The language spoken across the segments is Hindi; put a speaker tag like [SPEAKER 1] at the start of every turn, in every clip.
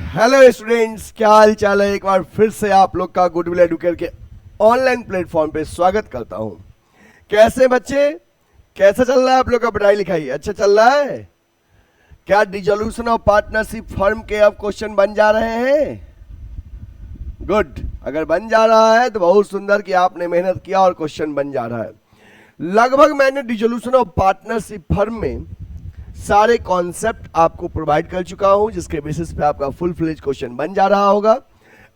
[SPEAKER 1] हेलो स्टूडेंट्स, क्या हाल चाल है। एक बार फिर से आप लोग का गुडविल एडुकेयर के ऑनलाइन प्लेटफॉर्म पे स्वागत करता हूं। कैसे बच्चे, कैसा चल रहा है आप लोग का पढ़ाई लिखाई? अच्छा चल रहा है? क्या डिसोल्यूशन ऑफ पार्टनरशिप फर्म के अब क्वेश्चन बन जा रहे हैं? गुड, अगर बन जा रहा है तो बहुत सुंदर कि आपने मेहनत किया और क्वेश्चन बन जा रहा है। लगभग मैंने डिसोल्यूशन ऑफ पार्टनरशिप फर्म में सारे कॉन्सेप्ट आपको प्रोवाइड कर चुका हूं, जिसके बेसिस पे आपका फुल फ्लेज क्वेश्चन बन जा रहा होगा।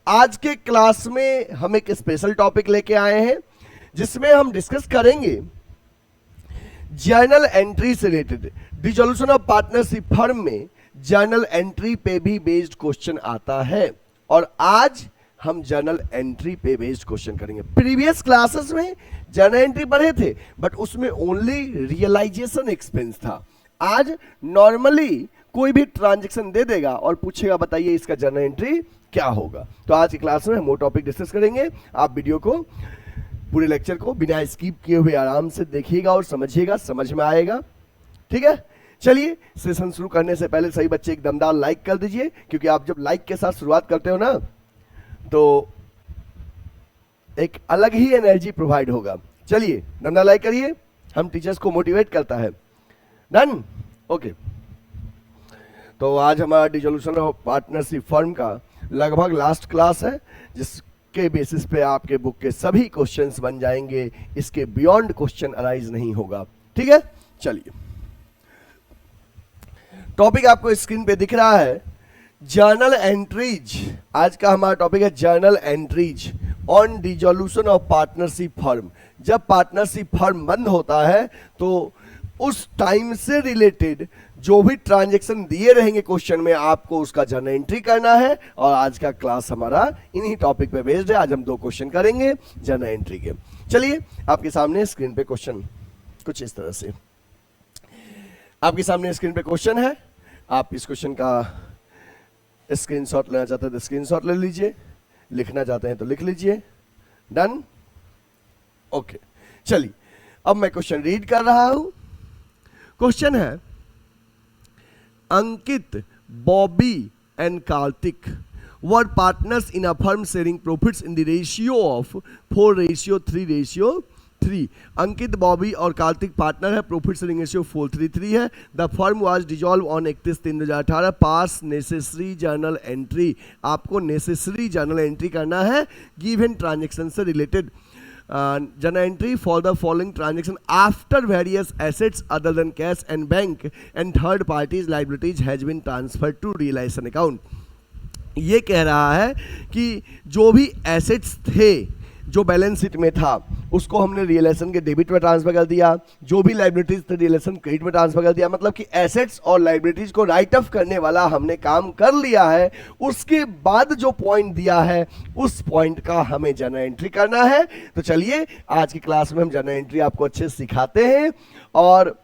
[SPEAKER 1] आज के क्लास में हम एक स्पेशल टॉपिक लेके आए हैं, जिसमें हम डिस्कस करेंगे जर्नल एंट्री से related. Dissolution of partnership firm में जर्नल एंट्री पे भी बेस्ड क्वेश्चन आता है, और आज हम जर्नल एंट्री पे बेस्ड क्वेश्चन करेंगे। प्रीवियस क्लासेस में जर्नल एंट्री पढ़े थे, बट उसमें ओनली रियलाइजेशन एक्सपेंस था। आज नॉर्मली कोई भी ट्रांजैक्शन दे देगा और पूछेगा बताइए इसका जर्नल एंट्री क्या होगा। तो आज की क्लास में हम वो टॉपिक डिस्कस करेंगे। आप वीडियो को, पूरे लेक्चर को बिना स्किप किए हुए आराम से देखिएगा और समझिएगा, समझ में आएगा। ठीक है, चलिए सेशन शुरू करने से पहले सही बच्चे एक दमदार लाइक कर दीजिए, क्योंकि आप जब लाइक के साथ शुरुआत करते हो ना तो एक अलग ही एनर्जी प्रोवाइड होगा। चलिए दमदार लाइक करिए, हम टीचर्स को मोटिवेट करता है। Done, okay. तो आज हमारा डिसोल्यूशन ऑफ पार्टनरशिप फर्म का लगभग लास्ट क्लास है, जिसके बेसिस पे आपके बुक के सभी क्वेश्चंस बन जाएंगे। इसके बियॉन्ड क्वेश्चन अराइज नहीं होगा। ठीक है, चलिए टॉपिक आपको स्क्रीन पे दिख रहा है, जर्नल एंट्रीज। आज का हमारा टॉपिक है journal entries on dissolution of partnership firm. जब पार्टनरशिप फर्म बंद होता है तो उस टाइम से रिलेटेड जो भी ट्रांजैक्शन दिए रहेंगे क्वेश्चन में, आपको उसका जर्नल एंट्री करना है। और आज का क्लास हमारा इन्हीं टॉपिक पे बेस्ड है। आज हम दो क्वेश्चन करेंगे जर्नल एंट्री के। चलिए आपके सामने स्क्रीन पे क्वेश्चन कुछ इस तरह से, आपके सामने स्क्रीन पे क्वेश्चन है। आप इस क्वेश्चन का स्क्रीनशॉट लेना चाहते हैं तो स्क्रीनशॉट ले लीजिए, लिखना चाहते हैं तो लिख लीजिए। Done, okay. चलिए अब मैं क्वेश्चन रीड कर रहा हूं। क्वेश्चन है, Ankit, Bobby and Kartik were partners in a firm sharing profits in the ratio of 4:3:3। Ankit, Bobby और कार्तिक पार्टनर है, प्रॉफिट शेयरिंग रेशियो 4:3 है। The firm was dissolve on 31/3/2018। Pass necessary journal entry. आपको नेसेसरी जर्नल एंट्री करना है गिवन ट्रांजैक्शन से related. journal entry for the following transaction after various assets other than cash and bank and third parties liabilities has been transferred to realization account। ये कह रहा है कि जो भी एसेट्स थे जो बैलेंस शीट में था उसको हमने रियलाइजेशन के डेबिट में ट्रांसफर कर दिया, जो भी लाइबिलिटीज थे रियलाइजेशन क्रेडिट में ट्रांसफर कर दिया। मतलब कि एसेट्स और लाइबिलिटीज को राइट ऑफ करने वाला हमने काम कर लिया है। उसके बाद जो पॉइंट दिया है उस पॉइंट का हमें जर्नल एंट्री करना है। तो चलिए आज की क्लास में हम जर्नल एंट्री आपको अच्छे से सिखाते हैं। और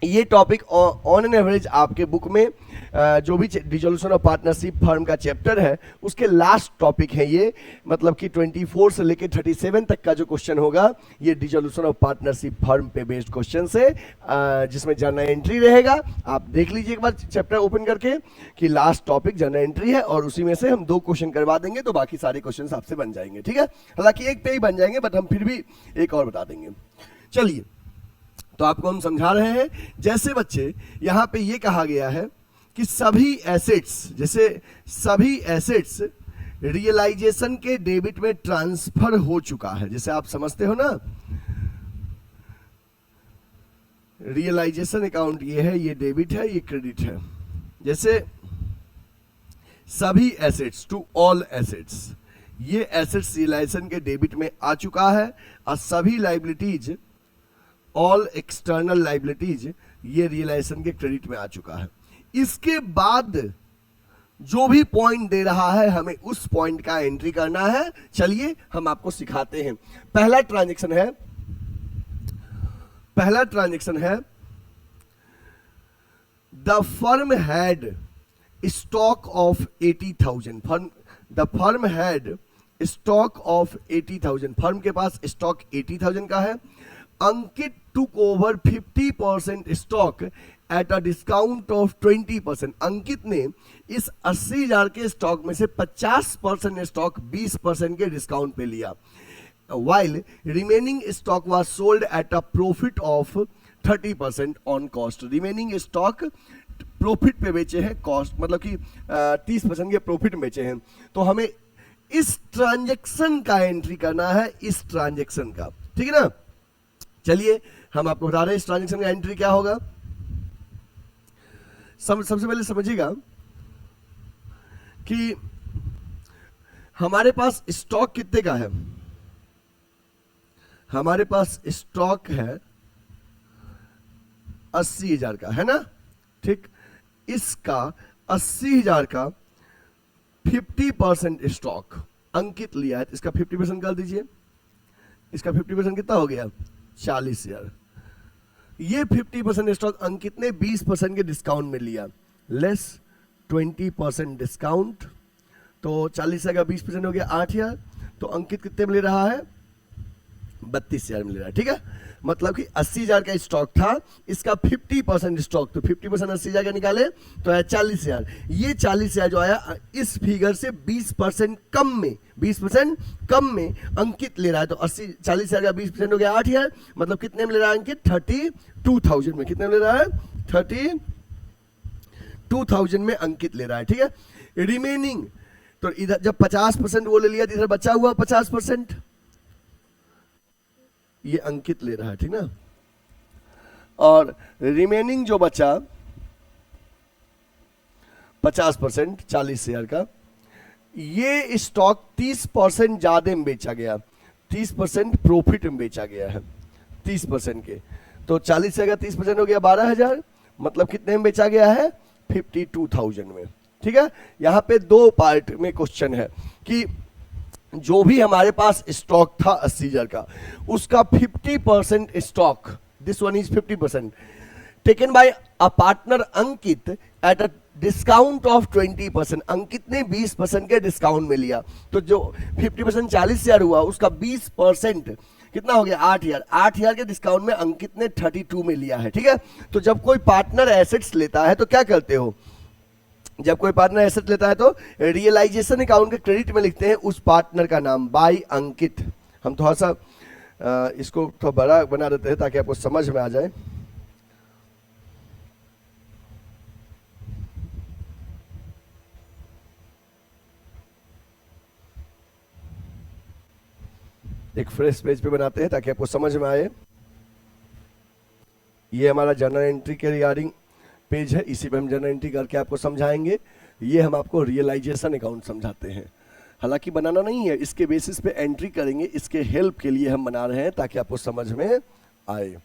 [SPEAKER 1] ये टॉपिक ऑन एन एवरेज आपके बुक में जो भी डिसोल्यूशन ऑफ पार्टनरशिप फर्म का चैप्टर है उसके लास्ट टॉपिक है ये। मतलब कि 24 से लेकर 37 तक का जो क्वेश्चन होगा ये डिसोल्यूशन ऑफ पार्टनरशिप फर्म पे बेस्ड क्वेश्चन है, जिसमें जर्नल एंट्री रहेगा। आप देख लीजिए एक बार चैप्टर ओपन करके कि लास्ट टॉपिक जर्नल एंट्री है, और उसी में से हम 2 क्वेश्चन करवा देंगे तो बाकी सारे क्वेश्चन आपसे बन जाएंगे। ठीक है, हालांकि एक पे ही बन जाएंगे, बट हम फिर भी एक और बता देंगे। चलिए तो आपको हम समझा रहे हैं। जैसे बच्चे यहां पे ये कहा गया है कि सभी एसेट्स, जैसे सभी एसेट्स रियलाइजेशन के डेबिट में ट्रांसफर हो चुका है। जैसे आप समझते हो ना, रियलाइजेशन अकाउंट ये है, ये डेबिट है, ये क्रेडिट है। जैसे सभी एसेट्स, टू ऑल एसेट्स, ये एसेट्स रियलाइजेशन के डेबिट में आ चुका है, और सभी लाइबिलिटीज, ऑल एक्सटर्नल लाइबिलिटीज, ये रियलाइजेशन के क्रेडिट में आ चुका है। इसके बाद जो भी पॉइंट दे रहा है हमें उस पॉइंट का एंट्री करना है। चलिए हम आपको सिखाते हैं। पहला ट्रांजैक्शन है the firm had stock of 80,000। The firm had stock of 80,000। Firm के पास स्टॉक 80,000 का है। अंकित took over 50% stock at a discount of 20%। अंकित ने इस 80,000 के स्टॉक में से 50% स्टॉक 20% के डिस्काउंट पे लिया, while remaining stock was sold at a profit of 30% on cost. Remaining stock profit पे बेचे हैं, कॉस्ट मतलब कि 30% के प्रॉफिट में बेचे हैं। तो हमें इस ट्रांजैक्शन का एंट्री करना है, इस ट्रांजैक्शन का, ठीक है ना। चलिए हम आपको बता रहे हैं इस ट्रांजैक्शन का एंट्री क्या होगा। सबसे पहले समझिएगा कि हमारे पास स्टॉक कितने का है। हमारे पास स्टॉक है 80,000 का, है ना, ठीक। इसका 80,000 का 50% स्टॉक अंकित लिया है, इसका 50% कर दीजिए। इसका 50% कितना हो गया, 40,000। ये 50% स्टॉक अंकित ने 20% के डिस्काउंट में लिया, लेस 20% डिस्काउंट, तो 40,000 का 20% हो गया 8,000। तो अंकित कितने में ले रहा है, 32,000 में ले रहा है, ठीक है। मतलब कि 80,000 का स्टॉक था, इसका 50% स्टॉक, तो 50% 80,000 का निकाले तो है 40,000। ये 40,000 जो आया इस फिगर से 20% कम में, 20% कम में अंकित ले रहा है। तो 40,000 का 20% हो गया 8,000, मतलब कितने में ले रहा है अंकित, 32,000 में। कितने में ले रहा है, 32,000 में अंकित ले रहा है, ठीक है। रिमेनिंग, तो इधर जब 50% वो ले लिया तो इधर बचा हुआ 50% ये अंकित ले रहा है, ठीक ना। और रिमेनिंग जो बचा 50% 40,000 का, ये स्टॉक 30% ज्यादा में बेचा गया, 30% प्रॉफिट में बेचा गया है, 30% के। तो 40,000 का 30% हो गया 12,000, मतलब कितने में बेचा गया है, 52,000 में, ठीक है। यहां पे दो पार्ट में क्वेश्चन है कि जो भी हमारे पास स्टॉक था 80,000 का, उसका 50% stock, this one is 50%, taken by a partner Ankit at a discount of 20%। अंकित ने 20% के डिस्काउंट में लिया, तो जो 50% 40,000 हुआ, उसका 20% कितना हो गया, 8,000। 8,000 के डिस्काउंट में अंकित ने 32 में लिया है, ठीक है। तो जब कोई पार्टनर एसेट्स लेता है तो क्या करते हो, जब कोई पार्टनर एसेट लेता है तो रियलाइजेशन अकाउंट के क्रेडिट में लिखते हैं उस पार्टनर का नाम, बाय अंकित। हम थोड़ा सा इसको थोड़ा बड़ा बना देते हैं ताकि आपको समझ में आ जाए। एक फ्रेश पेज पे बनाते हैं ताकि आपको समझ में आए। ये हमारा जर्नल एंट्री के रिगार्डिंग पेज है, इसी पे हम जर्नल एंट्री करके आपको समझाएंगे। ये हम आपको रियलाइजेशन अकाउंट समझाते हैं, हालांकि बनाना नहीं है, इसके बेसिस पे एंट्री करेंगे, इसके हेल्प के लिए हम बना रहे हैं ताकि आपको समझ में आए।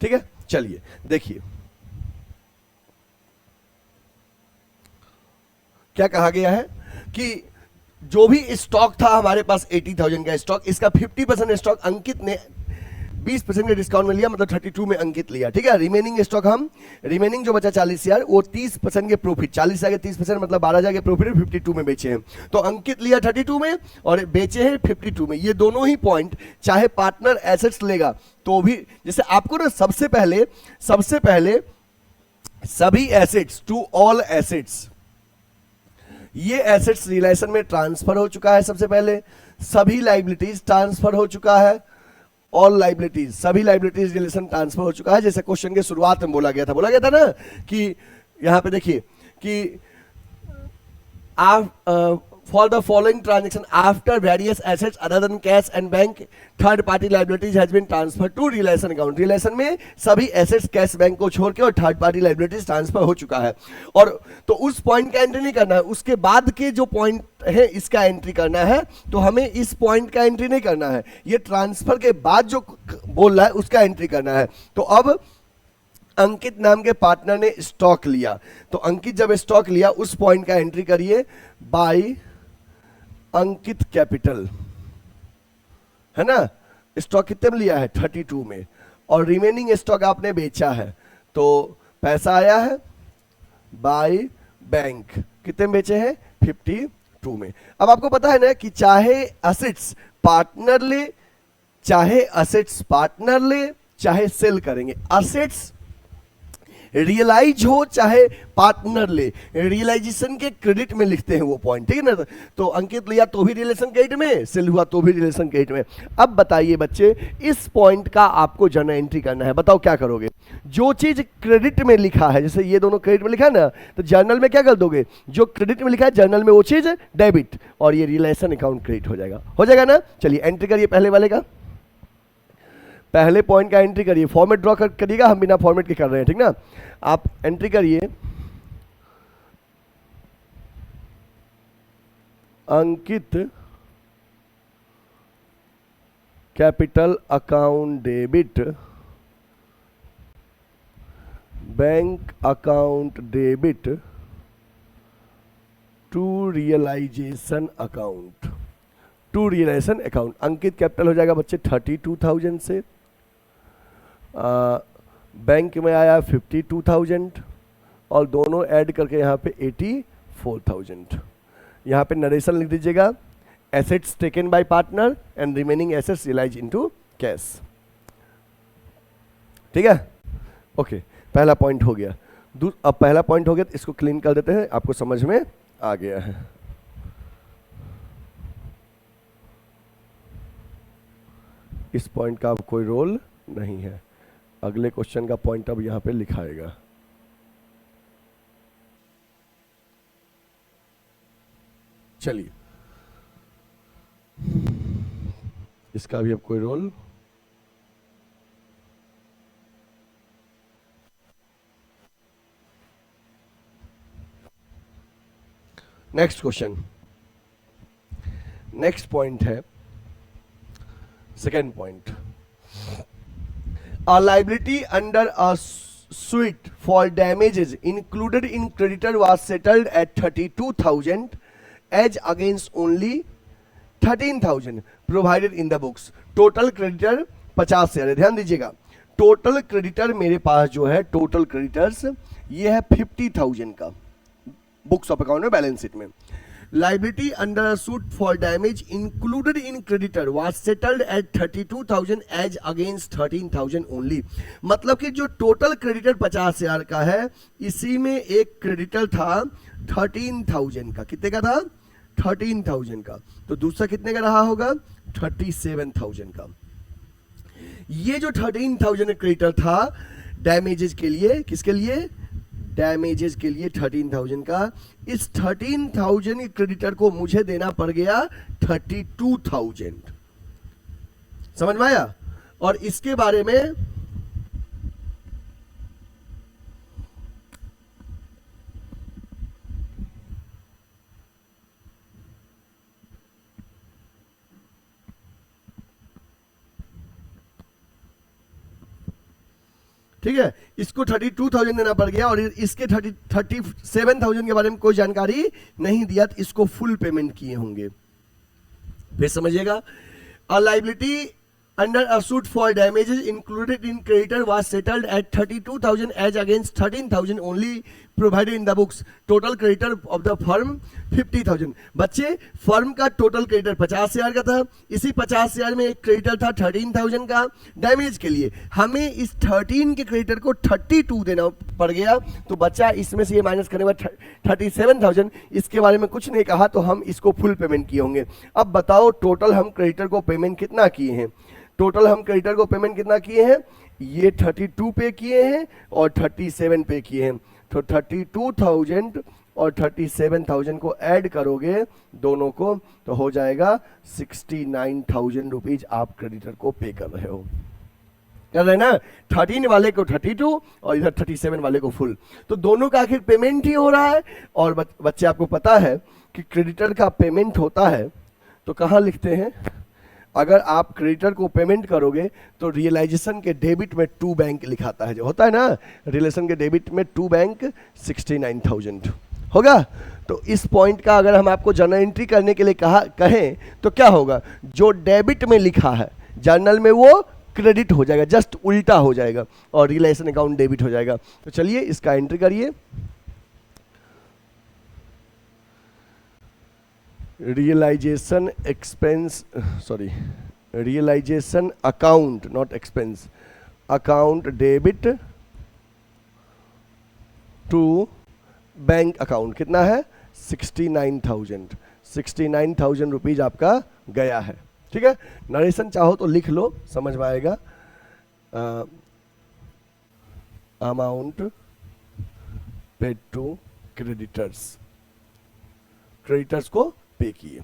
[SPEAKER 1] ठीक है, चलिए देखिए क्या कहा गया है कि जो भी स्टॉक था हमारे पास 80,000 का स्टॉक, इसका 50% स्टॉक अंकित ने 20% के डिस्काउंट में लिया, मतलब 32 में अंकित लिया, ठीक है। रिमेनिंग स्टॉक हम, रिमेनिंग जो बचा 40,000, वो 30% के प्रॉफिट, 40,000 के 30% मतलब 12,000 के प्रॉफिट 52 में बेचे हैं। तो अंकित लिया 32 में और बेचे हैं 52 में। ये दोनों ही पॉइंट चाहे पार्टनर एसेट्स लेगा तो भी, जैसे आपको ना सबसे पहले सभी एसेट्स टू ऑल एसेट्स, ये एसेट्स रिलेशन में ट्रांसफर हो चुका है। सबसे पहले सभी लाइबिलिटीज ट्रांसफर हो चुका है, ऑल लाइबिलिटीज, सभी लाइबिलिटीज रिलेशन ट्रांसफर हो चुका है। जैसे क्वेश्चन के शुरुआत में बोला गया था ना कि यहां पे देखिए कि आप for the following transaction after various assets other than cash and bank third party liabilities has been transferred to relation account। Relation में सभी एसेट्स कैश बैंक को छोड़ के और थर्ड पार्टी लाइबिलिटीज ट्रांसफर हो चुका है। और तो उस पॉइंट का एंट्री नहीं करना है, उसके बाद के जो पॉइंट है इसका एंट्री करना है। तो हमें इस पॉइंट का एंट्री नहीं करना है, ये ट्रांसफर के बाद जो बोल रहा है उसका एंट्री करना है। तो अब अंकित नाम के पार्टनर ने स्टॉक लिया, तो अंकित जब स्टॉक लिया उस पॉइंट का एंट्री करिए, बाय अंकित कैपिटल, है ना। स्टॉक कितने में लिया है, 32 में, और रिमेनिंग स्टॉक आपने बेचा है, तो पैसा आया है बाय बैंक, कितने में बेचे हैं? 52 में। अब आपको पता है ना कि चाहे असेट्स पार्टनर ले, चाहे सेल करेंगे, असेट्स रियलाइज हो चाहे पार्टनर ले, रियलाइजेशन के क्रेडिट में लिखते हैं वो पॉइंट, ठीक है ना। तो अंकित लिया तो भी रिलेशन क्रेडिट में, सेल हुआ तो भी रिलेशन क्रेडिट में। अब बताइए बच्चे, इस पॉइंट का आपको जर्नल एंट्री करना है, बताओ क्या करोगे? जो चीज क्रेडिट में लिखा है, जैसे ये दोनों क्रेडिट में लिखा है ना, तो जर्नल में क्या कर दोगे? जो क्रेडिट में लिखा है जर्नल में वो चीज डेबिट, और ये रिलेशन अकाउंट क्रेडिट हो जाएगा ना। चलिए एंट्री करिए पहले वाले का, पहले पॉइंट का एंट्री करिए। फॉर्मेट ड्रॉ करिएगा, हम बिना फॉर्मेट के कर रहे हैं, ठीक ना। आप एंट्री करिए, Ankit capital account debit, bank account debit to realisation account, Ankit capital हो जाएगा बच्चे 32,000 से, बैंक में आया 52,000 और दोनों ऐड करके यहाँ पे 84,000। यहाँ पे नरेशन लिख दीजिएगा, assets taken by partner and remaining assets realise into cash, ठीक है। ओके, पहला पॉइंट हो गया। अब पहला पॉइंट हो गया तो इसको क्लीन कर देते हैं, आपको समझ में आ गया है। इस पॉइंट का अब कोई रोल नहीं है, अगले क्वेश्चन का पॉइंट अब यहां पे लिखाएगा। चलिए, इसका भी अब कोई role, next question, next point है second point. A liability under a suit for damages included in creditor was settled at 32,000 as against only 13,000 provided in the books. Total creditor 50 share है। ध्यान दीजिएगा, टोटल क्रेडिटर मेरे पास जो है, टोटल क्रेडिटर्स ये है 50,000 का, बुक्स ऑफ अकाउंट में, बैलेंस शीट में। Liability under a suit for damage included in creditor was settled at 32,000 as against 13,000 only। मतलब कि जो टोटल क्रेडिटर 50,000 का है, इसी में एक क्रेडिटर था 13,000 का। कितने का था? 13,000 का। तो दूसरा कितने का रहा होगा? 37,000 का। ये जो 13,000 क्रेडिटर था डैमेजेस के लिए, किसके लिए? डैमेजेस के लिए 13,000 का। इस 13,000 क्रेडिटर को मुझे देना पड़ गया 32,000। समझ में आया? और इसके बारे में ठीक है, इसको 32,000 देना पड़ गया और इसके 37,000 के बारे में कोई जानकारी नहीं दिया, तो इसको फुल पेमेंट किए होंगे। फिर समझिएगा, a liability under a suit for damages included in creditor was settled at 32,000 as against 13,000 only provided in the books. Total creditor of the firm 50,000। बच्चे, फर्म का टोटल क्रेडिटर 50,000 का था, इसी 50,000 में एक क्रेडिटर था 13,000 का डैमेज के लिए। हमें इस 13 के क्रेडिटर को 32 देना पड़ गया, तो बच्चा इसमें से ये माइनस करने के बाद 37,000, इसके बारे में कुछ नहीं कहा, तो हम इसको फुल पेमेंट किए होंगे। अब बताओ टोटल हम क्रेडिटर को पेमेंट कितना किए हैं? टोटल हम क्रेडिटर को पेमेंट कितना किए हैं? ये 32 पे किए हैं और 37 पे किए हैं। तो 32,000 और 37,000 को ऐड करोगे दोनों को, तो हो जाएगा 69,000 रुपीज आप क्रेडिटर को पे कर रहे हो। कर रहे ना? 13 वाले को 32 और इधर 37 वाले को फुल, तो दोनों का आखिर पेमेंट ही हो रहा है। और बच्चे आपको पता है कि क्रेडिटर का पेमेंट होता है तो कहाँ लिखते हैं? अगर आप क्रेडिटर को पेमेंट करोगे तो रियलाइजेशन के डेबिट में टू बैंक लिखाता है, जो होता है ना, रिलेशन के डेबिट में टू बैंक 69,000 होगा। तो इस पॉइंट का अगर हम आपको जर्नल एंट्री करने के लिए कहें तो क्या होगा? जो डेबिट में लिखा है जर्नल में वो क्रेडिट हो जाएगा, जस्ट उल्टा हो जाएगा, और रिलेशन अकाउंट डेबिट हो जाएगा। तो चलिए इसका एंट्री करिए। Realisation expense, sorry, realisation account, not expense, account debit to bank account कितना है 69,000, 69,000 रुपीज आपका गया है। ठीक है, नरेशन चाहो तो लिख लो, समझ में आएगा। Amount paid to creditors, creditors को पे किए।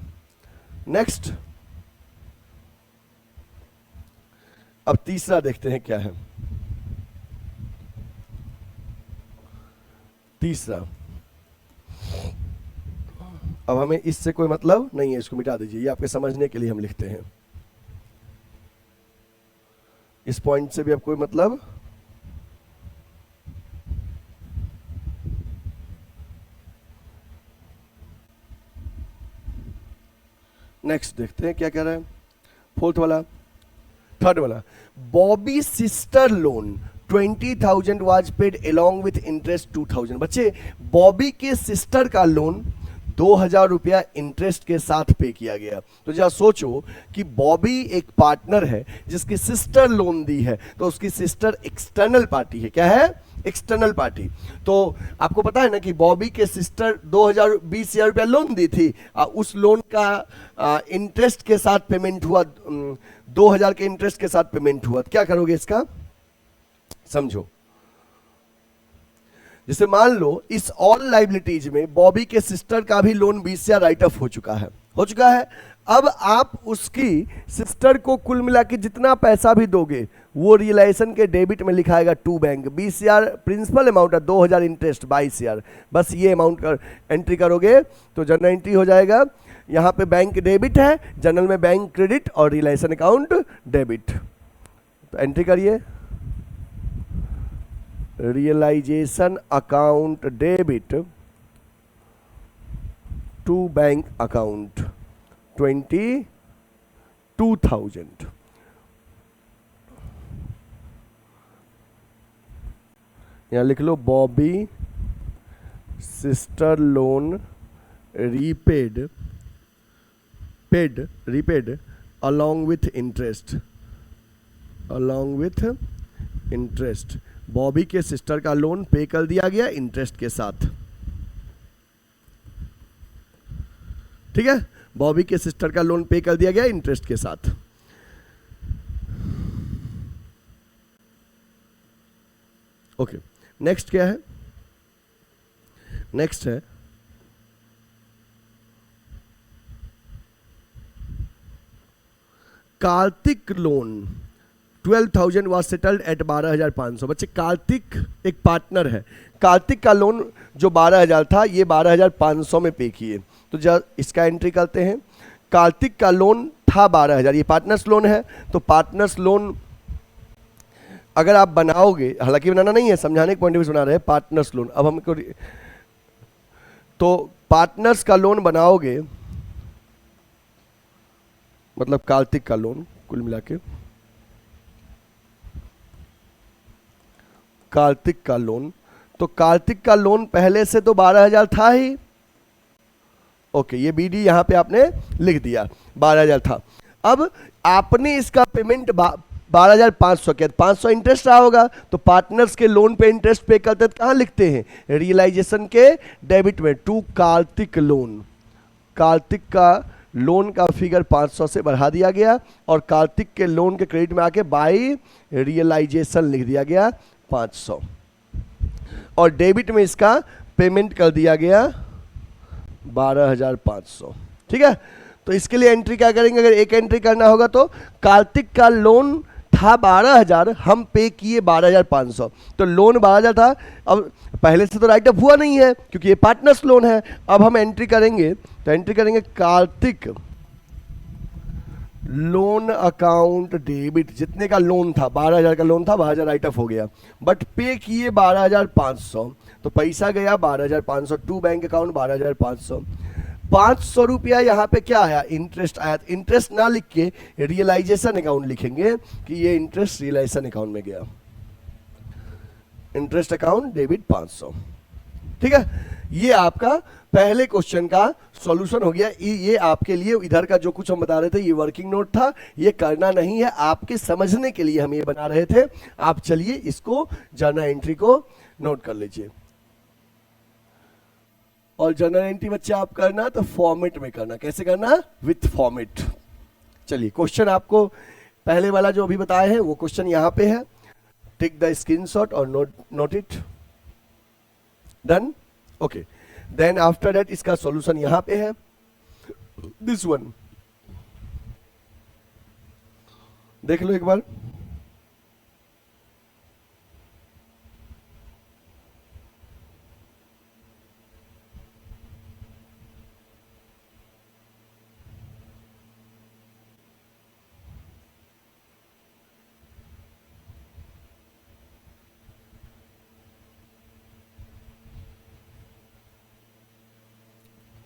[SPEAKER 1] नेक्स्ट, अब तीसरा देखते हैं क्या है। तीसरा, अब हमें इससे कोई मतलब नहीं है, इसको मिटा दीजिए, ये आपके समझने के लिए हम लिखते हैं। इस पॉइंट से भी अब कोई मतलब, नेक्स्ट देखते हैं क्या कह रहा है। फोर्थ वाला, थर्ड वाला, Bobby sister loan 20,000 was paid along with interest 2,000। बच्चे, बॉबी के सिस्टर का लोन 2,000 रुपया इंटरेस्ट के साथ पे किया गया। तो जरा सोचो कि बॉबी एक पार्टनर है जिसकी सिस्टर लोन दी है, तो उसकी सिस्टर एक्सटर्नल पार्टी है। क्या है? External party. तो आपको पता है ना कि बॉबी के सिस्टर 20,000 रुपया लोन दी थी, उस लोन का इंटरेस्ट के साथ पेमेंट हुआ, 2,000 के इंटरेस्ट के साथ पेमेंट हुआ। क्या करोगे इसका? समझो, जैसे मान लो इस ऑल लाइबिलिटीज में बॉबी के सिस्टर का भी लोन 20,000 राइट ऑफ हो चुका है। अब आप उसकी सिस्टर को कुल मिला के जितना पैसा भी दोगे वो रियलाइजेशन के डेबिट में लिखाएगा टू बैंक। 20,000 प्रिंसिपल अमाउंट है, 2,000 इंटरेस्ट 22,000, बस ये अमाउंट कर एंट्री करोगे तो जनरल एंट्री हो जाएगा। यहाँ पे बैंक डेबिट है, जनरल में बैंक क्रेडिट और रियलाइजेशन अकाउंट डेबिट। तो एंट्री करिए, realisation account debit to bank account 22,000। यहां लिख लो, Bobby sister loan repaid along with interest। Bobby के सिस्टर का लोन पे कर दिया गया इंटरेस्ट के साथ। ठीक है, बॉबी के सिस्टर का लोन पे कर दिया गया इंटरेस्ट के साथ। ओके, नेक्स्ट क्या है? नेक्स्ट है Kartik loan 12,000 was settled eight 12,500। बच्चे, कार्तिक एक पार्टनर है, कार्तिक का लोन जो 12,000 था ये 12,500 में पे किए। तो जब इसका एंट्री करते हैं, कार्तिक का लोन था 12,000, ये पार्टनर्स लोन है। तो पार्टनर्स लोन अगर आप बनाओगे, हालांकि बनाना नहीं है, समझाने के पॉइंट ऑफ व्यू से बना रहे हैं पार्टनर्स लोन। अब हमको तो पार्टनर्स का लोन बनाओगे, मतलब कार्तिक का लोन कुल मिला के, कार्तिक का लोन, तो कार्तिक का लोन पहले से तो 12,000 था ही। ओके, ये बीडी यहां पे आपने लिख दिया, 12,000 था। अब आपने इसका पेमेंट 12,500 किया, 500 इंटरेस्ट रहा होगा। तो पार्टनर्स के लोन पे इंटरेस्ट पे करते तो कहां लिखते हैं? रियलाइजेशन के डेबिट में, टू कार्तिक लोन। कार्तिक का लोन का फिगर 500 से बढ़ा दिया गया और कार्तिक के लोन के क्रेडिट में आके बाई रियलाइजेशन लिख दिया गया 500, और डेबिट में इसका पेमेंट कर दिया गया 12,500। ठीक है, तो इसके लिए एंट्री क्या करेंगे? अगर एक एंट्री करना होगा तो कार्तिक का लोन था 12,000, हम पे किए 12,500। तो लोन 12,000 था, अब पहले से तो राइट अप हुआ नहीं है क्योंकि ये पार्टनर्स लोन है। अब हम एंट्री करेंगे तो एंट्री करेंगे कार्तिक लोन अकाउंट डेबिट, जितने का लोन था 12,000 का लोन था, 12,000 राइट ऑफ हो गया, बट पे किए 12,500। तो पैसा गया 12,500 टू बैंक अकाउंट 12,500। 500 रुपया यहाँ पे क्या आया? इंटरेस्ट आया। इंटरेस्ट ना लिख के रियलाइजेशन अकाउंट लिखेंगे कि ये इंटरेस्ट रियलाइजेशन अकाउंट में गया, इंटरेस्ट अकाउंट डेबिट 500। ठीक है, ये आपका पहले क्वेश्चन का सॉल्यूशन हो गया। ये आपके लिए इधर का जो कुछ हम बता रहे थे ये वर्किंग नोट था, ये करना नहीं है, आपके समझने के लिए हम ये बना रहे थे। आप चलिए इसको जर्नल एंट्री को नोट कर लीजिए। और जर्नल एंट्री बच्चे आप करना तो फॉर्मेट में करना। कैसे करना? With format. चलिए क्वेश्चन आपको पहले वाला जो अभी बताए हैं वो क्वेश्चन यहां पे है। टेक द स्क्रीनशॉट और note it. Done? Okay, then after that इसका सॉल्यूशन यहां पे है, दिस वन। देख लो एक बार।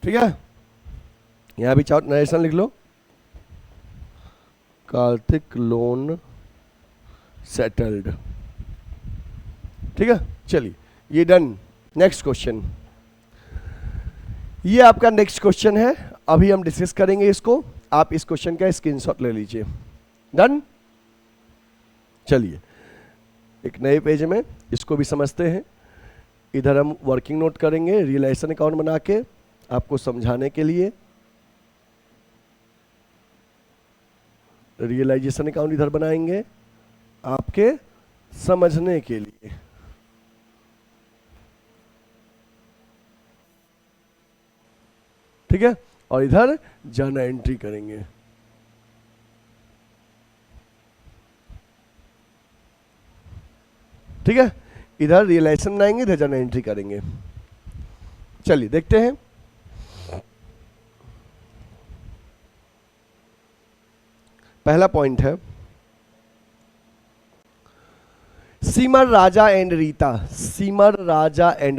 [SPEAKER 1] ठीक है, यहां भी चाहो नरेशन लिख लो। Kartik loan settled. ठीक है, चलिए ये डन। नेक्स्ट क्वेश्चन, ये आपका नेक्स्ट क्वेश्चन है, अभी हम डिस्कस करेंगे इसको। आप इस क्वेश्चन का स्क्रीनशॉट ले लीजिए। डन? चलिए एक नए पेज में इसको भी समझते हैं। इधर हम वर्किंग नोट करेंगे रियलाइजेशन अकाउंट बना के आपको समझाने के लिए। रियलाइजेशन अकाउंट इधर बनाएंगे आपके समझने के लिए। ठीक है, और इधर जर्नल एंट्री करेंगे। ठीक है, इधर रियलाइजेशन बनाएंगे, इधर जर्नल एंट्री करेंगे। चलिए देखते हैं। पहला पॉइंट है, seamer Raja and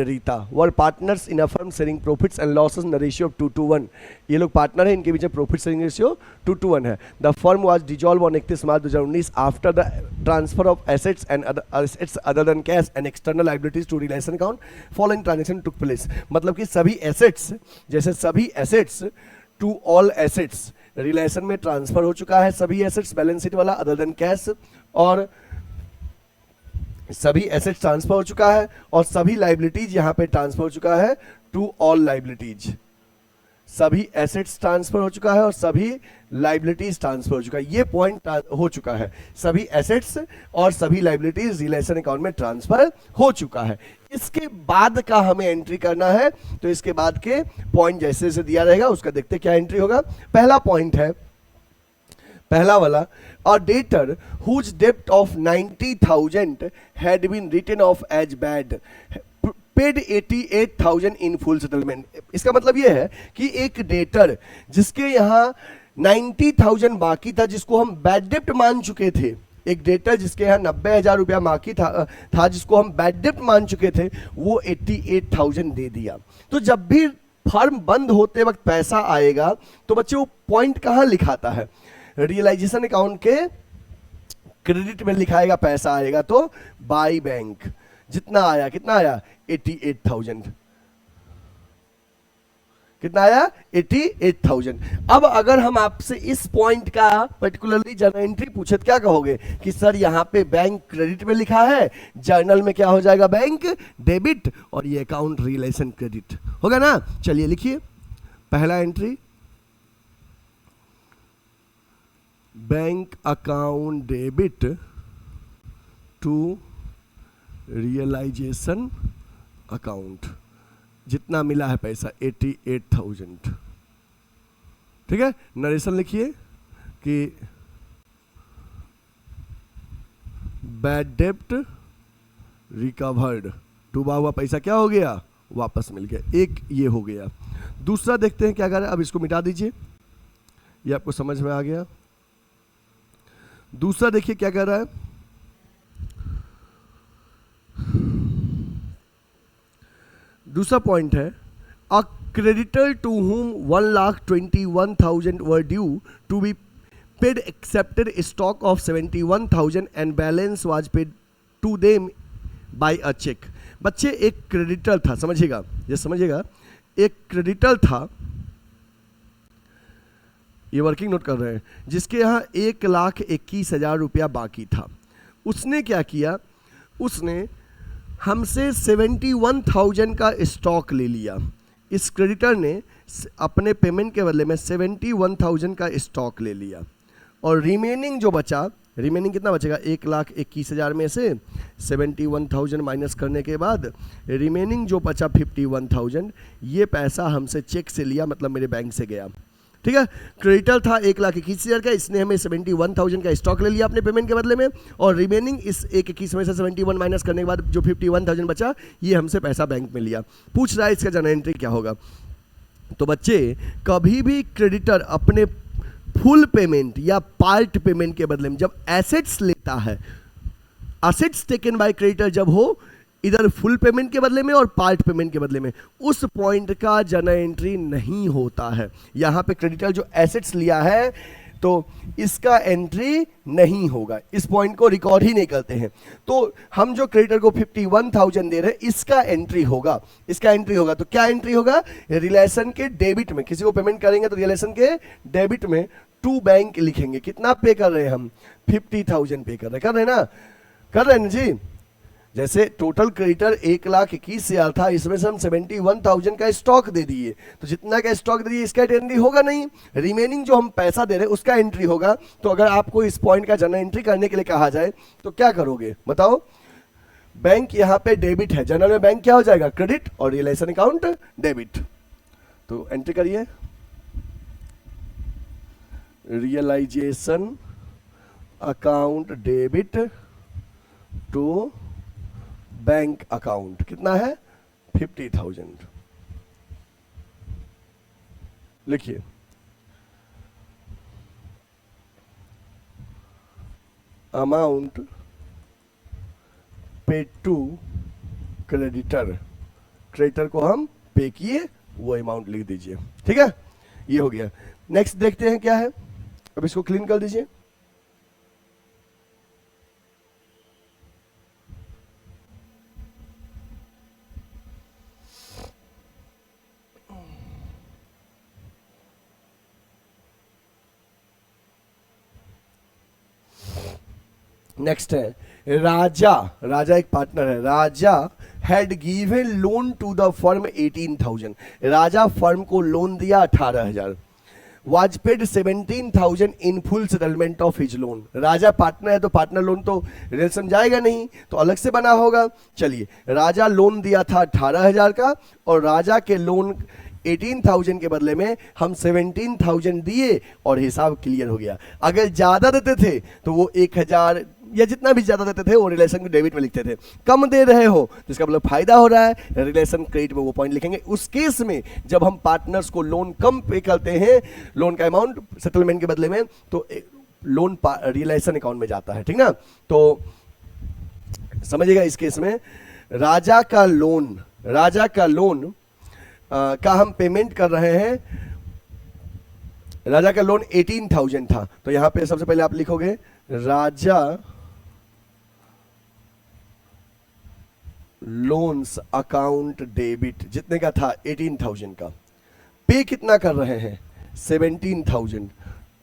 [SPEAKER 1] Rita were partners in a firm sharing profits and losses in ratio of 2:1। ये लोग पार्टनर है, इनके बीच में प्रॉफिट शेयरिंग रेशियो 2:1 है। The firm was dissolve on 31 March 2019 after the transfer of assets and assets other than cash and external liabilities to relation account following transaction took place. मतलब कि सभी एसेट्स, जैसे सभी assets to all assets relation में ट्रांसफर हो चुका है। सभी एसेट्स बैलेंस शीट वाला अदर देन कैश, और सभी एसेट्स ट्रांसफर हो चुका है, और सभी लाइबिलिटीज यहां पे ट्रांसफर हो चुका है टू ऑल लाइबिलिटीज। सभी एसेट्स ट्रांसफर हो चुका है और सभी लाइबिलिटीज ट्रांसफर हो चुका है। ये पॉइंट हो चुका है, सभी एसेट्स और सभी लाइबिलिटीज रिलेशन अकाउंट में ट्रांसफर हो चुका है। इसके बाद का हमें एंट्री करना है, तो इसके बाद के पॉइंट जैसे जैसे दिया रहेगा उसका देखते क्या एंट्री होगा। पहला पॉइंट है, पहला वाला, a debtor whose debt of 90,000 had been written off as bad paid 88,000 in full settlement। इसका मतलब यह है कि एक डेटर जिसके यहाँ 90,000 बाकी था, जिसको हम बैड डेप्ट मान चुके थे, एक डेटर जिसके यहाँ 90,000 रुपया बाकी था जिसको हम बैड डेप्ट मान चुके थे, वो 88,000 दे दिया। तो जब भी फर्म बंद होते वक्त पैसा आएगा तो बच्चे वो पॉइंट कहाँ लिखाता है? रियलाइजेशन अकाउंट के क्रेडिट में लिखाएगा पैसा आएगा, तो बाई बैंक जितना आया, कितना आया? 88,000। कितना आया? 88,000। अब अगर हम आपसे इस पॉइंट का पर्टिकुलरली जर्नल एंट्री पूछे तो क्या कहोगे कि सर यहाँ पे बैंक क्रेडिट में लिखा है, जर्नल में क्या हो जाएगा? बैंक डेबिट, और ये अकाउंट रियलाइजेशन क्रेडिट होगा ना। चलिए लिखिए पहला entry, bank account debit to realisation account, जितना मिला है पैसा 88,000। ठीक है, नरेशन लिखिए कि बैड डेब्ट रिकवर्ड, डूबा हुआ पैसा क्या हो गया? वापस मिल गया। एक ये हो गया। दूसरा देखते हैं क्या कर रहा है। अब इसको मिटा दीजिए, ये आपको समझ में आ गया। दूसरा देखिए क्या कर रहा है। दूसरा पॉइंट है, a creditor to whom 1,21,000 were due to be paid excepted stock of 71,000 and balance was paid to them by a cheque. बच्चे एक क्रेडिटर था, समझिएगा, ये समझिएगा, एक क्रेडिटर था, ये वर्किंग नोट कर रहे हैं, जिसके यहाँ 1,21,000 रुपया बाकी था। उसने क्या किया, उसने हमसे 71,000 का स्टॉक ले लिया। इस क्रेडिटर ने अपने पेमेंट के बदले में 71,000 का स्टॉक ले लिया, और रिमेनिंग जो बचा, रिमेनिंग कितना बचेगा, 1,21,000 में से 71,000 माइनस करने के बाद रिमेनिंग जो बचा 51,000, ये पैसा हमसे चेक से लिया, मतलब मेरे बैंक से गया। ठीक है, क्रेडिटर था 1,21,000 का, इसने हमें 71,000 का स्टॉक ले लिया अपने पेमेंट के बदले में, और रिमेनिंग इस 1,21 में से 71 माइनस करने के बाद जो 51,000 बचा, ये हमसे पैसा बैंक में लिया। पूछ रहा है इसका जर्नल एंट्री क्या होगा। तो बच्चे कभी भी क्रेडिटर अपने फुल पेमेंट या पार्ट पेमेंट के बदले में जब एसेट्स लेता है, एसेट्स टेकन बाय क्रेडिटर जब हो, इधर फुल पेमेंट के बदले में और पार्ट पेमेंट के बदले में, उस पॉइंट का जर्नल एंट्री नहीं होता है। यहाँ पे क्रेडिटर जो एसेट्स लिया है तो इसका एंट्री नहीं होगा, इस पॉइंट को रिकॉर्ड ही नहीं करते हैं। तो हम जो क्रेडिटर को 51,000 दे रहे हैं, इसका एंट्री होगा, इसका एंट्री होगा। तो क्या एंट्री होगा, रिलेशन के डेबिट में, किसी को पेमेंट करेंगे तो रिलेशन के डेबिट में टू बैंक लिखेंगे। कितना पे कर रहे हैं हम, 50,000 पे कर रहे हैं ना, कर रहे हैं ना जी। जैसे टोटल क्रेडिटर 1,21,000 था, इसमें से हम 71,000 का स्टॉक दे दिए, तो जितना का स्टॉक दे दिए इसका एंट्री होगा नहीं, रिमेनिंग जो हम पैसा दे रहे हैं उसका एंट्री होगा। तो अगर आपको इस पॉइंट का जर्नल एंट्री करने के लिए कहा जाए तो क्या करोगे बताओ। बैंक यहाँ पे डेबिट है, जनरल में बैंक क्या हो जाएगा, क्रेडिट, और रिलेशन अकाउंट डेबिट। तो एंट्री करिए, realisation account debit to bank account, कितना है 50,000। लिखिए, अमाउंट पे टू क्रेडिटर, क्रेडिटर को हम पे किए, वो अमाउंट लिख दीजिए। ठीक है, ये हो गया। नेक्स्ट देखते हैं क्या है, अब इसको क्लीन कर दीजिए। नेक्स्ट है राजा, राजा एक पार्टनर है। Raja had given loan to the firm 18,000, Raja firm को लोन दिया 18,000। Was paid 17,000 in full settlement of his loan. Raja partner है तो पार्टनर लोन तो रिलेशन जाएगा नहीं, तो अलग से बना होगा। चलिए, राजा लोन दिया था 18,000 का, और राजा के लोन 18,000 के बदले में हम 17,000 दिए, और हिसाब क्लियर हो गया। अगर ज्यादा देते थे तो वो 1,000 या जितना भी ज्यादा देते थे वो रिलेशन को डेबिट में लिखते थे। कम दे रहे हो तो इसका मतलब फायदा हो रहा है, रिलेशन क्रेडिट में वो पॉइंट लिखेंगे। उस केस में जब हम पार्टनर्स को लोन कम पे करते हैं, लोन का अमाउंट सेटलमेंट के बदले में, तो लोन रिलेशन अकाउंट में जाता है। ठीक ना, तो समझिएगा इस केस में राजा का लोन, राजा का लोन का हम पेमेंट कर रहे हैं। राजा का लोन 18,000 था, तो यहां पे सबसे पहले आप लिखोगे राजा लोन्स अकाउंट डेबिट, जितने का था 18,000 का, पे कितना कर रहे हैं 17,000,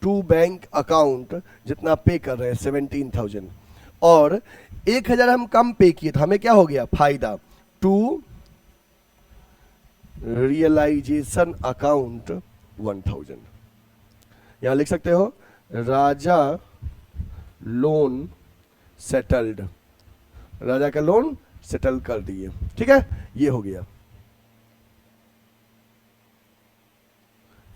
[SPEAKER 1] टू बैंक अकाउंट जितना पे कर रहे हैं 17,000, और 1,000 हम कम पे किए तो हमें क्या हो गया फायदा, टू रियलाइजेशन अकाउंट 1,000। यहां लिख सकते हो राजा लोन सेटल्ड, राजा का लोन सेटल कर दिए। ठीक है, ये हो गया,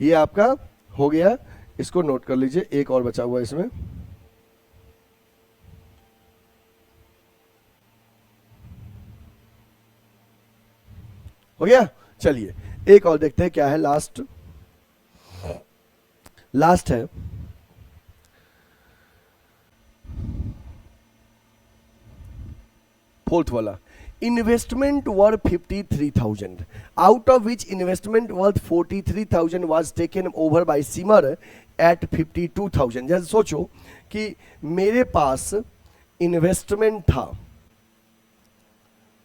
[SPEAKER 1] ये आपका हो गया। इसको नोट कर लीजिए, एक और बचा हुआ इसमें। हो गया, चलिए एक और देखते हैं क्या है। लास्ट है फोर्थ वाला, investment worth 53,000, out of which investment worth 43,000 was taken over by Simar at 52,000। जैसे सोचो कि मेरे पास इन्वेस्टमेंट था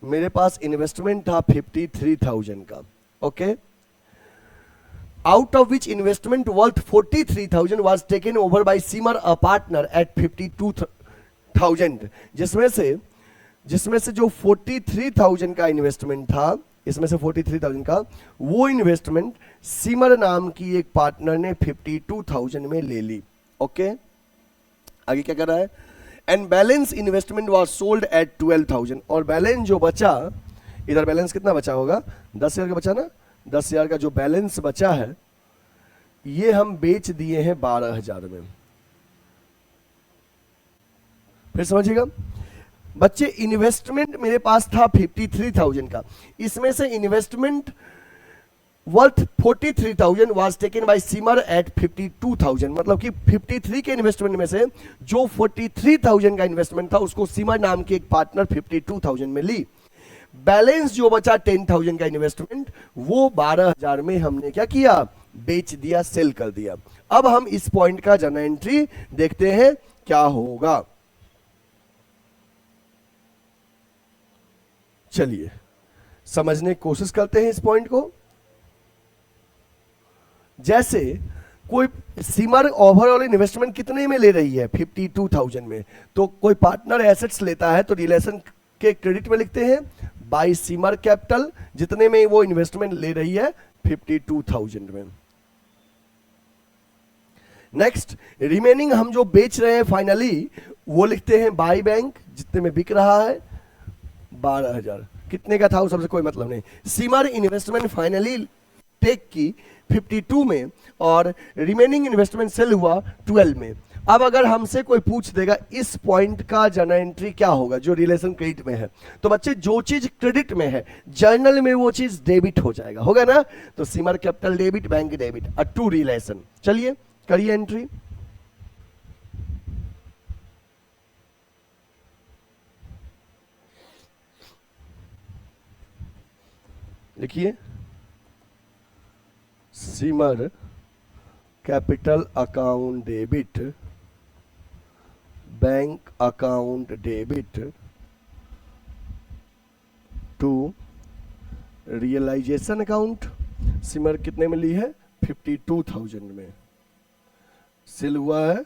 [SPEAKER 1] मेरे पास इन्वेस्टमेंट था 53,000 का, okay, out of which investment worth 43,000 was taken over by Simar a partner at 52,000, जिसमें से जो 43,000 का इन्वेस्टमेंट था, इसमें से 43,000 का वो इन्वेस्टमेंट सिमर नाम की एक पार्टनर ने 52,000 में ले ली, ओके। आगे क्या कर रहा है, and balance investment was sold at 12,000, और बैलेंस जो बचा, इधर बैलेंस कितना बचा होगा, 10,000 का बचा ना, 10,000 का जो बैलेंस बचा है ये हम बेच दिए हैं 12,000 में। फिर समझिएगा बच्चे, इन्वेस्टमेंट मेरे पास था 53,000 का, इसमें से investment worth 43,000 was taken by Simar at 52,000, मतलब कि 53 के इन्वेस्टमेंट में से जो 43,000 का इन्वेस्टमेंट था उसको सिमर नाम के एक पार्टनर 52,000 में ली। बैलेंस जो बचा 10,000 का इन्वेस्टमेंट वो 12,000 में हमने क्या किया, बेच दिया, सेल कर दिया। अब हम इस पॉइंट का जर्नल एंट्री देखते हैं क्या होगा। चलिए समझने की कोशिश करते हैं इस पॉइंट को। जैसे कोई सिमर ओवरऑल इन्वेस्टमेंट कितने में ले रही है, 52,000 में, तो कोई पार्टनर एसेट्स लेता है तो रिलेशन के क्रेडिट में लिखते हैं बाय सिमर कैपिटल, जितने में वो इन्वेस्टमेंट ले रही है 52,000 में। नेक्स्ट, रिमेनिंग हम जो बेच रहे हैं फाइनली वो लिखते हैं बाय बैंक, जितने में बिक रहा है 12,000, कितने का था वो सबसे कोई मतलब नहीं। सिमर इन्वेस्टमेंट फाइनली टेक की 52 में और रिमेनिंग इन्वेस्टमेंट सेल हुआ 12 में। अब अगर हमसे कोई पूछ देगा इस पॉइंट का जर्नल एंट्री क्या होगा जो रिलेशन क्रेडिट में है, तो बच्चे जो चीज क्रेडिट में है जर्नल में वो चीज डेबिट हो जाएगा, होगा ना। तो Simar capital debit, bank debit, uh to realisation. चलिए करिए एंट्री। लिखिए Simar capital account debit, bank account debit to realisation account. Simar कितने में ली है, 52,000 में, सेल हुआ है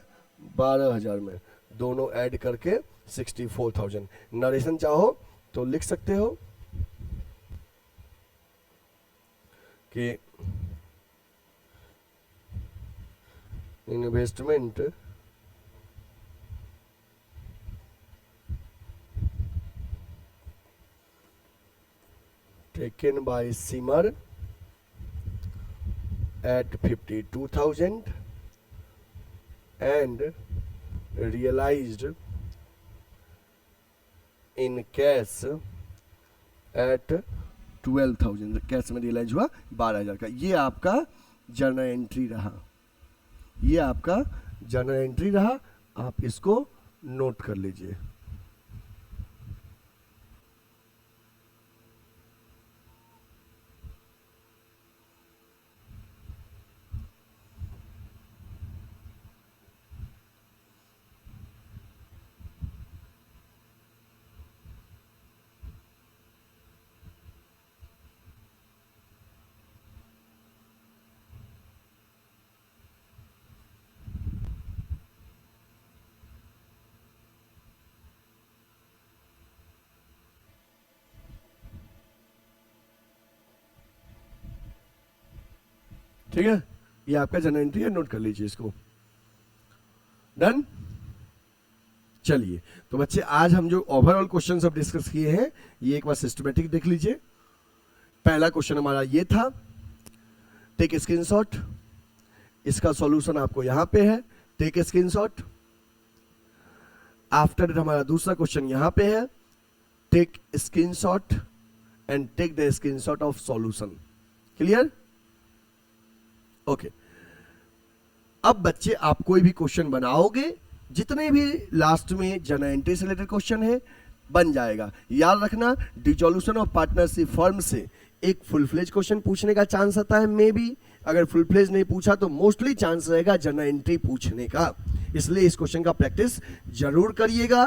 [SPEAKER 1] 12,000 में, दोनों ऐड करके 64,000। नरेशन चाहो तो लिख सकते हो कि investment taken by Simar at 52,000 and realized in cash at 12,000, cash में रियलाइज हुआ 12,000 का। ये आपका जर्नल एंट्री रहा, ये आपका जर्नल एंट्री रहा, आप इसको नोट कर लीजिए। ठीक है, ये आपका जर्नल एंट्री है, नोट कर लीजिए इसको। डन। चलिए तो बच्चे आज हम जो ओवरऑल क्वेश्चन सब डिस्कस किए हैं ये एक बार सिस्टमेटिक देख लीजिए। पहला क्वेश्चन हमारा ये था, टेक स्क्रीनशॉट, इसका सॉल्यूशन आपको यहां पे है, टेक स्क्रीनशॉट। आफ्टर दैट हमारा दूसरा क्वेश्चन यहां पे है, take screenshot and take the screenshot of solution. Clear? Okay. अब बच्चे आप कोई भी क्वेश्चन बनाओगे, जितने भी लास्ट में जर्नल एंट्री से रिलेटेड क्वेश्चन है बन जाएगा। याद रखना डिसॉल्यूशन ऑफ पार्टनरशिप फर्म से एक फुल फ्लेज क्वेश्चन पूछने का चांस आता है, मे बी अगर फुल फ्लेज नहीं पूछा तो मोस्टली चांस रहेगा जर्नल एंट्री पूछने का, इसलिए इस क्वेश्चन का प्रैक्टिस जरूर करिएगा।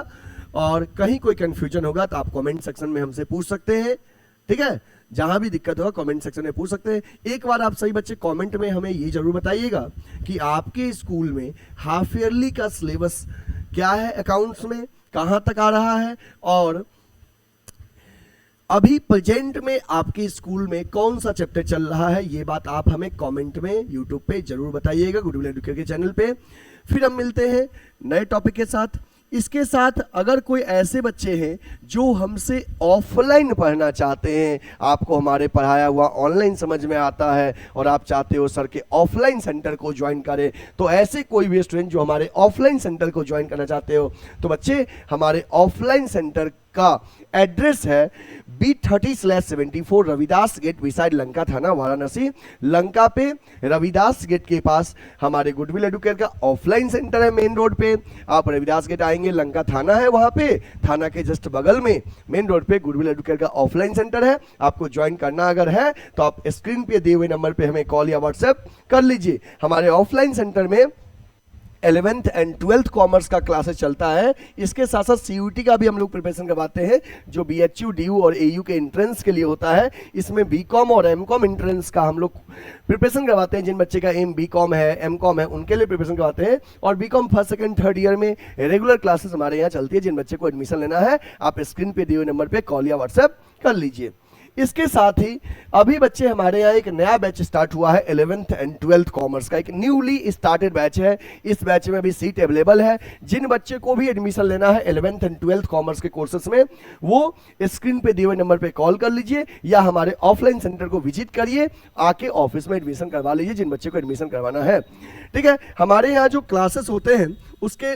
[SPEAKER 1] और कहीं कोई कंफ्यूजन होगा तो आप कमेंट सेक्शन में हमसे पूछ सकते हैं, ठीक है। जहां भी दिक्कत होगा कमेंट सेक्शन में पूछ सकते हैं। एक बार आप सही बच्चे कमेंट में हमें ये जरूर बताइएगा कि आपके स्कूल में हाफ ईयरली का सिलेबस क्या है, अकाउंट्स में कहां तक आ रहा है, और अभी प्रेजेंट में आपके स्कूल में कौन सा चैप्टर चल रहा है। ये बात आप हमें कमेंट में यूट्यूब पे जरूर बताइएगा, गुडविल एडुकेटर के चैनल पे। फिर हम मिलते हैं नए टॉपिक के साथ। इसके साथ अगर कोई ऐसे बच्चे हैं जो हमसे ऑफलाइन पढ़ना चाहते हैं, आपको हमारे पढ़ाया हुआ ऑनलाइन समझ में आता है और आप चाहते हो सर के ऑफलाइन सेंटर को ज्वाइन करें, तो ऐसे कोई भी स्टूडेंट जो हमारे ऑफलाइन सेंटर को ज्वाइन करना चाहते हो, तो बच्चे हमारे ऑफलाइन सेंटर का एड्रेस है B30/74 Ravidas gate beside Lanka थाना वाराणसी। लंका पे रविदास गेट के पास हमारे गुडविल एडुकेटर का ऑफलाइन सेंटर है, मेन रोड पे। आप रविदास गेट आएंगे, लंका थाना है, वहां पे थाना के जस्ट बगल में मेन रोड पे गुडविल एडुकेटर का ऑफलाइन सेंटर है। आपको ज्वाइन करना अगर है तो आप स्क्रीन पे दिए हुए नंबर पे हमें कॉल या व्हाट्सएप कर लीजिए। हमारे ऑफलाइन सेंटर में 11th एंड 12th कॉमर्स का क्लासेस चलता है। इसके साथ साथ CUT का भी हम लोग प्रिपरेशन करवाते हैं, जो BHU, DU और AU के एंट्रेंस के लिए होता है। इसमें BCom और MCom एंट्रेंस का हम लोग प्रिपरेशन करवाते हैं। जिन बच्चे का एम BCom है, MCom है, उनके लिए प्रिपरेशन करवाते हैं। और BCom first second third year में रेगुलर क्लासेस हमारे यहाँ चलती है। जिन बच्चे को एडमिशन लेना है आप स्क्रीन पे दिए हुए नंबर पे कॉल या व्हाट्सएप कर लीजिए। इसके साथ ही अभी बच्चे हमारे यहाँ एक नया बैच स्टार्ट हुआ है 11th एंड 12th कॉमर्स का, एक न्यूली स्टार्टेड बैच है। इस बैच में अभी सीट अवेलेबल है। जिन बच्चे को भी एडमिशन लेना है 11th एंड 12th कॉमर्स के कोर्सेज में, वो स्क्रीन पे दिए हुए नंबर पे कॉल कर लीजिए या हमारे ऑफलाइन सेंटर को विजिट करिए, आके ऑफिस में एडमिशन करवा लीजिए जिन बच्चे को एडमिशन करवाना है, ठीक है। हमारे यहाँ जो क्लासेस होते हैं उसके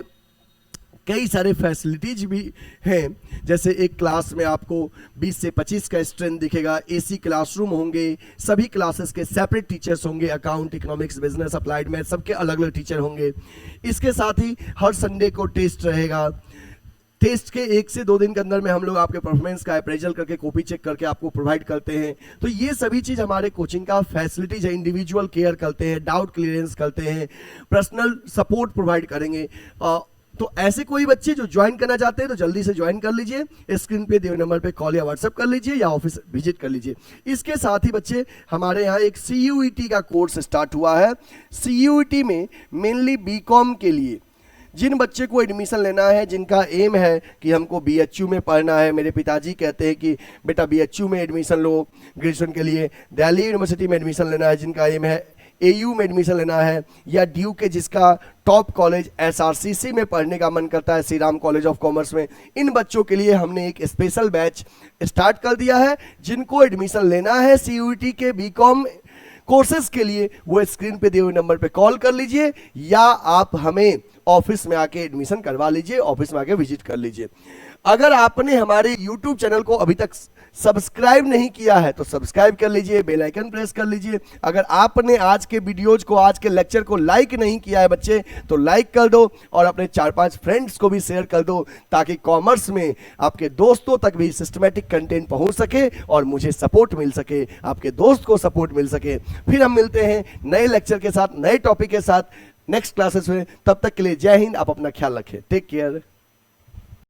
[SPEAKER 1] कई सारे फैसिलिटीज भी हैं। जैसे एक क्लास में आपको 20 से 25 का स्ट्रेंथ दिखेगा, AC क्लासरूम होंगे, सभी क्लासेस के सेपरेट टीचर्स होंगे, account, economics, business, applied math, सबके अलग अलग टीचर होंगे। इसके साथ ही हर संडे को टेस्ट रहेगा। टेस्ट के 1 से 2 दिन के अंदर में हम लोग आपके परफॉर्मेंस का अप्रेजल करके कॉपी चेक करके आपको प्रोवाइड करते हैं। तो ये सभी चीज़ हमारे कोचिंग का फैसिलिटीज है। इंडिविजुअल केयर करते हैं, डाउट क्लियरेंस करते हैं, पर्सनल सपोर्ट प्रोवाइड करेंगे। तो ऐसे कोई बच्चे जो ज्वाइन करना चाहते हैं तो जल्दी से ज्वाइन कर लीजिए। स्क्रीन पे दिए नंबर पे कॉल या व्हाट्सएप कर लीजिए या ऑफिस विजिट कर लीजिए। इसके साथ ही बच्चे हमारे यहाँ एक CUET का कोर्स स्टार्ट हुआ है। CUET में मेनली BCom के लिए जिन बच्चे को एडमिशन लेना है, जिनका एम है कि हमको BHU में पढ़ना है, मेरे पिताजी कहते हैं कि बेटा BHU में एडमिशन लो ग्रेजुएशन के लिए, दिल्ली यूनिवर्सिटी में एडमिशन लेना है जिनका एम है, AU में एडमिशन लेना है, या DU के जिसका टॉप कॉलेज SRCC में पढ़ने का मन करता है, Shri Ram college of commerce में, इन बच्चों के लिए हमने एक स्पेशल बैच स्टार्ट कर दिया है। जिनको एडमिशन लेना है CUET के BCom कोर्सेज के लिए, वो स्क्रीन पे दिए हुए नंबर पे कॉल कर लीजिए या आप हमें ऑफिस में आके एडमिशन करवा लीजिए, ऑफिस में आके विजिट कर लीजिए। अगर आपने हमारे YouTube चैनल को अभी तक सब्सक्राइब नहीं किया है तो सब्सक्राइब कर लीजिए, बेल आइकन प्रेस कर लीजिए। अगर आपने आज के वीडियोज को, आज के लेक्चर को लाइक नहीं किया है बच्चे, तो लाइक कर दो और अपने 4-5 फ्रेंड्स को भी शेयर कर दो, ताकि कॉमर्स में आपके दोस्तों तक भी सिस्टमैटिक कंटेंट पहुंच सके और मुझे सपोर्ट मिल सके, आपके दोस्त को सपोर्ट मिल सके। फिर हम मिलते हैं नए लेक्चर के साथ, नए टॉपिक के साथ नेक्स्ट क्लासेस में। तब तक के लिए जय हिंद। आप अपना ख्याल रखें। Take care.